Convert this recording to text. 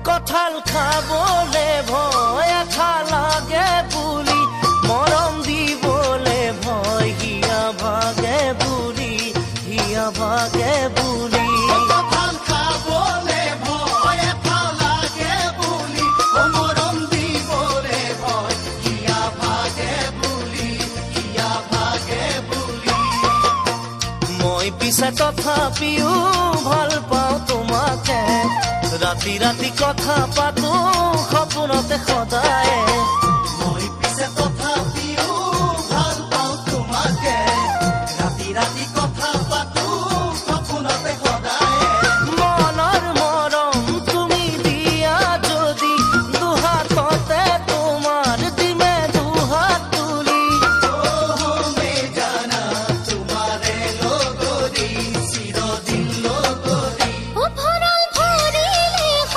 কঁঠাল খাবলে ভয় এঠা লাগে বুলি মৰম দিবলে ভয় হিয়া ভাগে বুলি কঁঠাল খাবলে ভয় এঠা লাগে বুলি মৰম দিবলে ভয় হিয়া ভাগে বুলি মই পিছে তথাপিও ভাল পাওঁ তোমাকে ৰাতি ৰাতি কথা পাতো সপোনতে সদায়